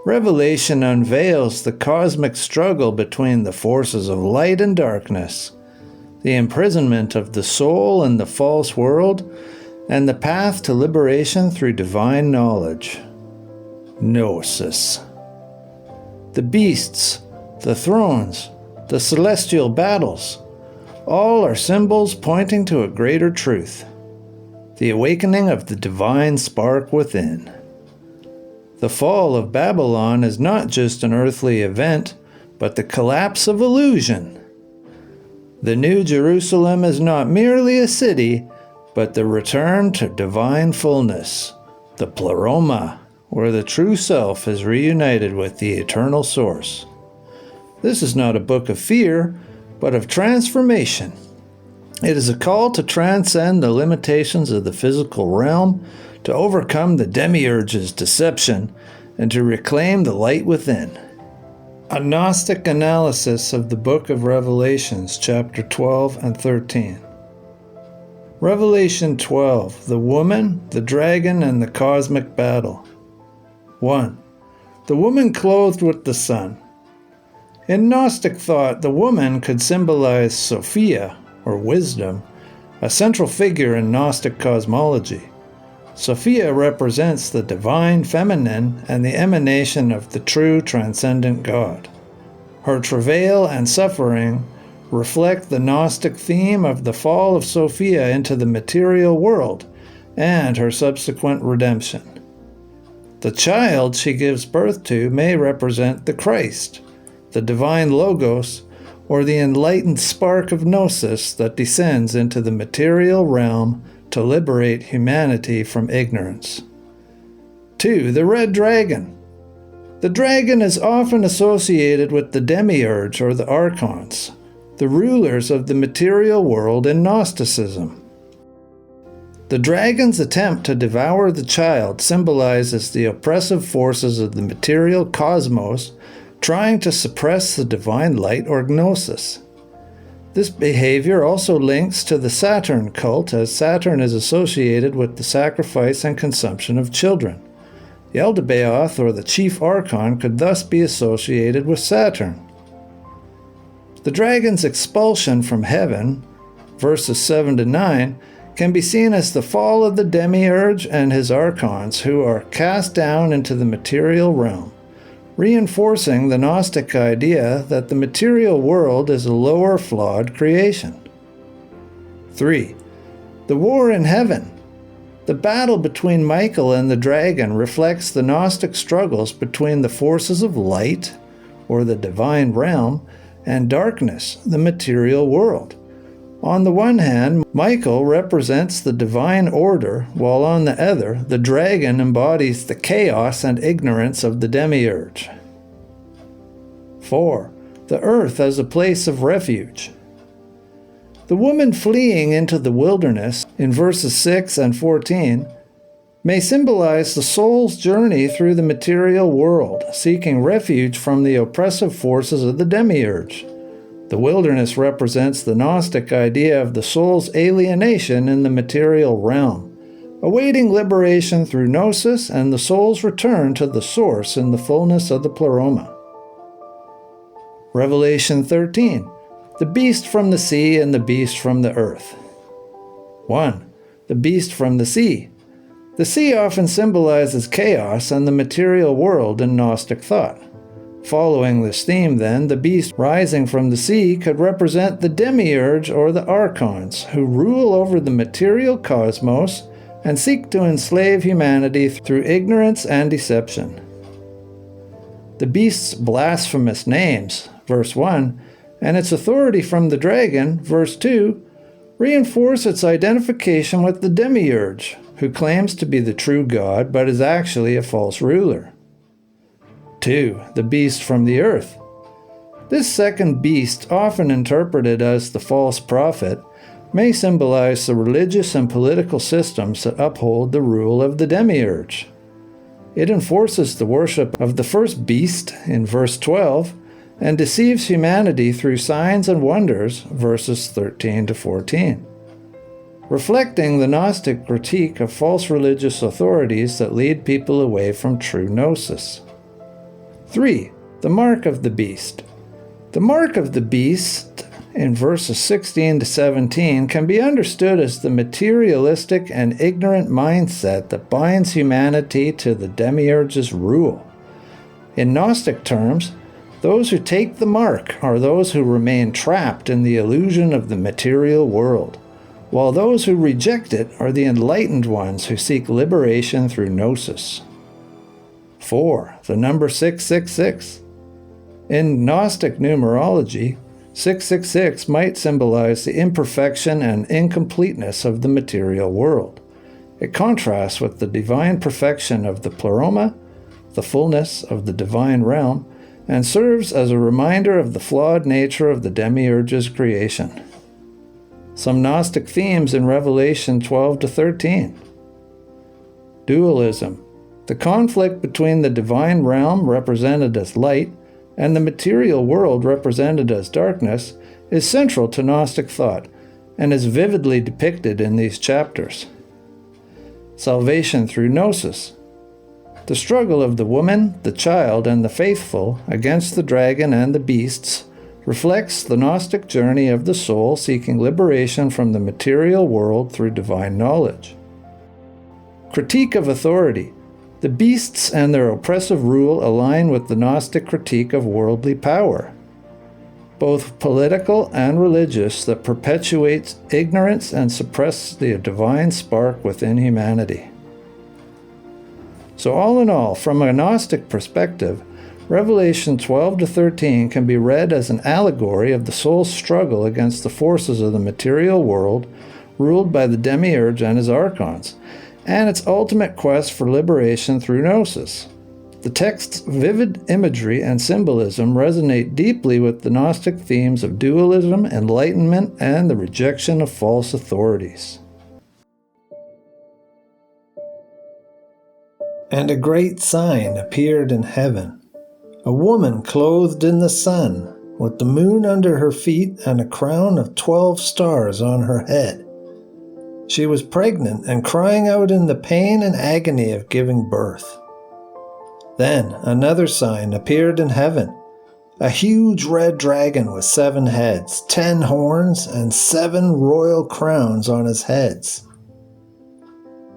Revelation unveils the cosmic struggle between the forces of light and darkness, the imprisonment of the soul in the false world, and the path to liberation through divine knowledge. Gnosis. The beasts, the thrones, the celestial battles, all are symbols pointing to a greater truth, the awakening of the divine spark within. The fall of Babylon is not just an earthly event, but the collapse of illusion. The New Jerusalem is not merely a city, but the return to divine fullness, the pleroma, where the true self is reunited with the eternal source. This is not a book of fear, but of transformation. It is a call to transcend the limitations of the physical realm, to overcome the demiurge's deception, and to reclaim the light within. A Gnostic analysis of the book of Revelations, chapter 12 and 13. Revelation 12, the woman, the dragon, and the cosmic battle. 1. The woman clothed with the sun. In Gnostic thought, the woman could symbolize Sophia, or wisdom, a central figure in Gnostic cosmology. Sophia represents the divine feminine and the emanation of the true transcendent God. Her travail and suffering reflect the Gnostic theme of the fall of Sophia into the material world and her subsequent redemption. The child she gives birth to may represent the Christ, the divine Logos, or the enlightened spark of Gnosis that descends into the material realm to liberate humanity from ignorance. 2. The red dragon. The dragon is often associated with the demiurge or the archons, the rulers of the material world in Gnosticism. The dragon's attempt to devour the child symbolizes the oppressive forces of the material cosmos trying to suppress the divine light or gnosis. This behavior also links to the Saturn cult, as Saturn is associated with the sacrifice and consumption of children. Yaldabaoth, or the chief archon, could thus be associated with Saturn. The dragon's expulsion from heaven, verses 7 to 9, can be seen as the fall of the demiurge and his archons, who are cast down into the material realm, reinforcing the Gnostic idea that the material world is a lower flawed creation. 3. The war in heaven. The battle between Michael and the dragon reflects the Gnostic struggles between the forces of light, or the divine realm, and darkness, the material world. On the one hand, Michael represents the divine order, while on the other, the dragon embodies the chaos and ignorance of the demiurge. 4. The earth as a place of refuge. The woman fleeing into the wilderness, in verses 6 and 14, may symbolize the soul's journey through the material world, seeking refuge from the oppressive forces of the demiurge. The wilderness represents the Gnostic idea of the soul's alienation in the material realm, awaiting liberation through gnosis and the soul's return to the source in the fullness of the pleroma. Revelation 13. The beast from the sea and the beast from the earth. 1. The beast from the sea. The sea often symbolizes chaos and the material world in Gnostic thought. Following this theme, then, the beast rising from the sea could represent the demiurge or the archons, who rule over the material cosmos and seek to enslave humanity through ignorance and deception. The beast's blasphemous names, verse 1, and its authority from the dragon, verse 2, reinforce its identification with the demiurge, who claims to be the true God but is actually a false ruler. 2. The beast from the earth. This second beast, often interpreted as the false prophet, may symbolize the religious and political systems that uphold the rule of the demiurge. It enforces the worship of the first beast in verse 12 and deceives humanity through signs and wonders, verses 13 to 14. Reflecting the Gnostic critique of false religious authorities that lead people away from true gnosis. 3. The mark of the beast. The mark of the beast in verses 16 to 17 can be understood as the materialistic and ignorant mindset that binds humanity to the demiurge's rule. In Gnostic terms, those who take the mark are those who remain trapped in the illusion of the material world, while those who reject it are the enlightened ones who seek liberation through gnosis. 4. The number 666. In Gnostic numerology, 666 might symbolize the imperfection and incompleteness of the material world. It contrasts with the divine perfection of the pleroma, the fullness of the divine realm, and serves as a reminder of the flawed nature of the demiurge's creation. Some Gnostic themes in Revelation 12 to 13. Dualism. The conflict between the divine realm, represented as light, and the material world, represented as darkness, is central to Gnostic thought and is vividly depicted in these chapters. Salvation through gnosis. The struggle of the woman, the child, and the faithful against the dragon and the beasts reflects the Gnostic journey of the soul seeking liberation from the material world through divine knowledge. Critique of authority. The beasts and their oppressive rule align with the Gnostic critique of worldly power, both political and religious, that perpetuates ignorance and suppresses the divine spark within humanity. So all in all, from a Gnostic perspective, Revelation 12 to 13 can be read as an allegory of the soul's struggle against the forces of the material world ruled by the demiurge and his archons, and its ultimate quest for liberation through gnosis. The text's vivid imagery and symbolism resonate deeply with the Gnostic themes of dualism, enlightenment, and the rejection of false authorities. And a great sign appeared in heaven, a woman clothed in the sun, with the moon under her feet and a crown of 12 stars on her head. She was pregnant and crying out in the pain and agony of giving birth. Then another sign appeared in heaven, a huge red dragon with 7 heads, 10 horns, and 7 royal crowns on his heads.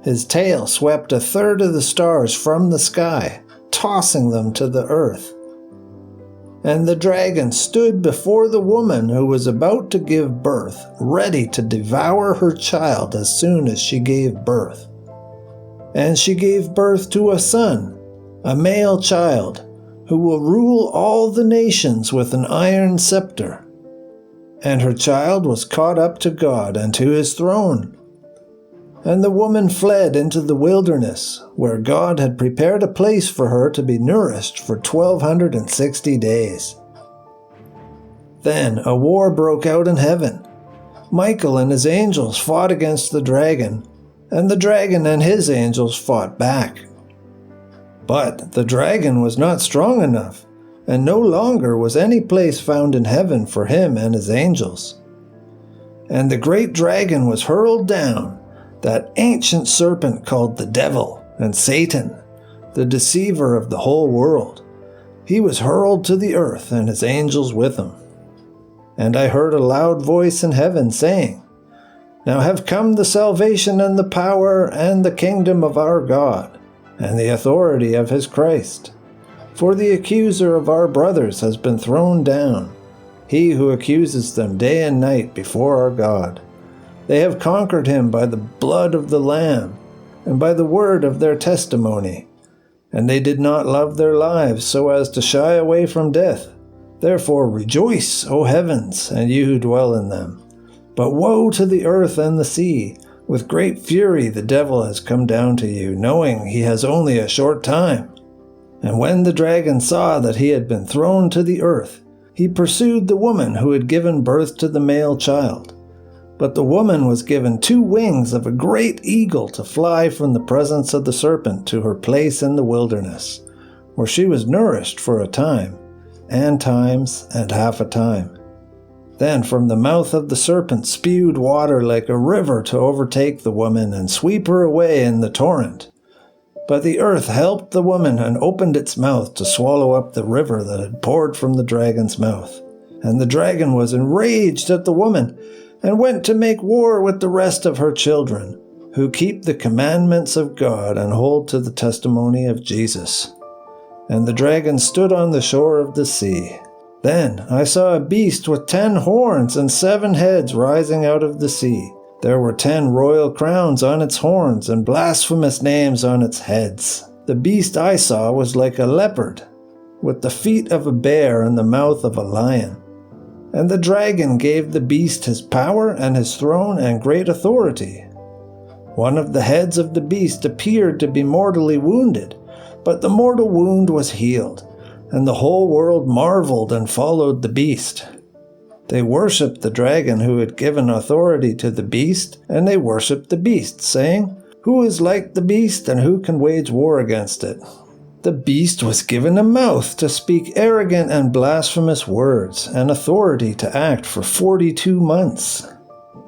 His tail swept 1/3 of the stars from the sky, tossing them to the earth. And the dragon stood before the woman who was about to give birth, ready to devour her child as soon as she gave birth. And she gave birth to a son, a male child, who will rule all the nations with an iron scepter. And her child was caught up to God and to his throne. And the woman fled into the wilderness, where God had prepared a place for her to be nourished for 1260 days. Then a war broke out in heaven. Michael and his angels fought against the dragon, and the dragon and his angels fought back. But the dragon was not strong enough, and no longer was any place found in heaven for him and his angels. And the great dragon was hurled down, that ancient serpent called the devil and Satan, the deceiver of the whole world. He was hurled to the earth and his angels with him. And I heard a loud voice in heaven saying, "Now have come the salvation and the power and the kingdom of our God, and the authority of his Christ. For the accuser of our brothers has been thrown down, he who accuses them day and night before our God. They have conquered him by the blood of the Lamb, and by the word of their testimony. And they did not love their lives so as to shy away from death. Therefore rejoice, O heavens, and you who dwell in them. But woe to the earth and the sea! With great fury the devil has come down to you, knowing he has only a short time." And when the dragon saw that he had been thrown to the earth, he pursued the woman who had given birth to the male child. But the woman was given 2 wings of a great eagle to fly from the presence of the serpent to her place in the wilderness, where she was nourished for a time, and times, and half a time. Then from the mouth of the serpent spewed water like a river to overtake the woman and sweep her away in the torrent. But the earth helped the woman and opened its mouth to swallow up the river that had poured from the dragon's mouth. And the dragon was enraged at the woman and went to make war with the rest of her children, who keep the commandments of God and hold to the testimony of Jesus. And the dragon stood on the shore of the sea. Then I saw a beast with 10 horns and 7 heads rising out of the sea. There were 10 royal crowns on its horns and blasphemous names on its heads. The beast I saw was like a leopard, with the feet of a bear and the mouth of a lion. And the dragon gave the beast his power and his throne and great authority. One of the heads of the beast appeared to be mortally wounded, but the mortal wound was healed, and the whole world marveled and followed the beast. They worshipped the dragon who had given authority to the beast, and they worshipped the beast, saying, "Who is like the beast, and who can wage war against it?" The beast was given a mouth to speak arrogant and blasphemous words, and authority to act for 42 months.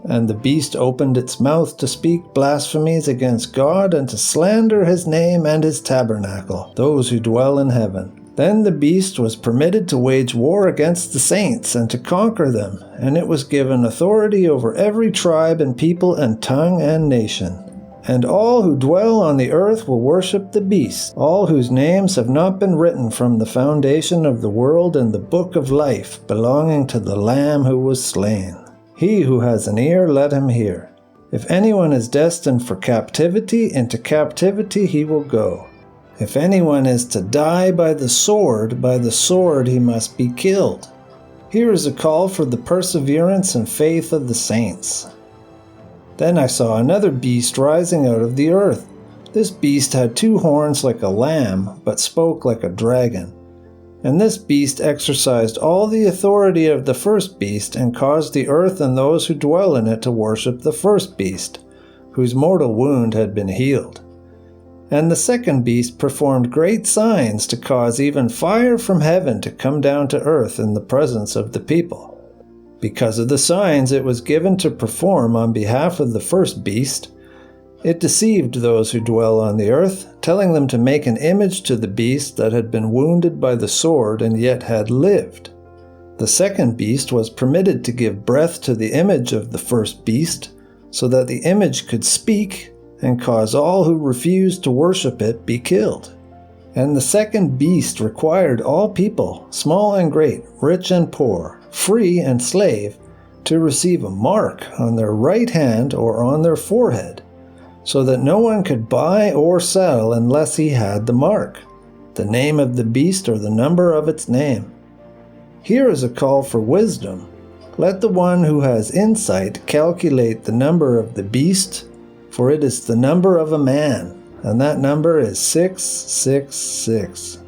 And the beast opened its mouth to speak blasphemies against God and to slander his name and his tabernacle, those who dwell in heaven. Then the beast was permitted to wage war against the saints and to conquer them, and it was given authority over every tribe and people and tongue and nation. And all who dwell on the earth will worship the beast, all whose names have not been written from the foundation of the world in the book of life belonging to the Lamb who was slain. He who has an ear, let him hear. If anyone is destined for captivity, into captivity he will go. If anyone is to die by the sword he must be killed. Here is a call for the perseverance and faith of the saints. Then I saw another beast rising out of the earth. This beast had 2 horns like a lamb, but spoke like a dragon. And this beast exercised all the authority of the first beast and caused the earth and those who dwell in it to worship the first beast, whose mortal wound had been healed. And the second beast performed great signs to cause even fire from heaven to come down to earth in the presence of the people. Because of the signs it was given to perform on behalf of the first beast, it deceived those who dwell on the earth, telling them to make an image to the beast that had been wounded by the sword and yet had lived. The second beast was permitted to give breath to the image of the first beast, so that the image could speak and cause all who refused to worship it be killed. And the second beast required all people, small and great, rich and poor, free and slave, to receive a mark on their right hand or on their forehead, so that no one could buy or sell unless he had the mark, the name of the beast or the number of its name. Here is a call for wisdom. Let the one who has insight calculate the number of the beast, for it is the number of a man, and that number is 666.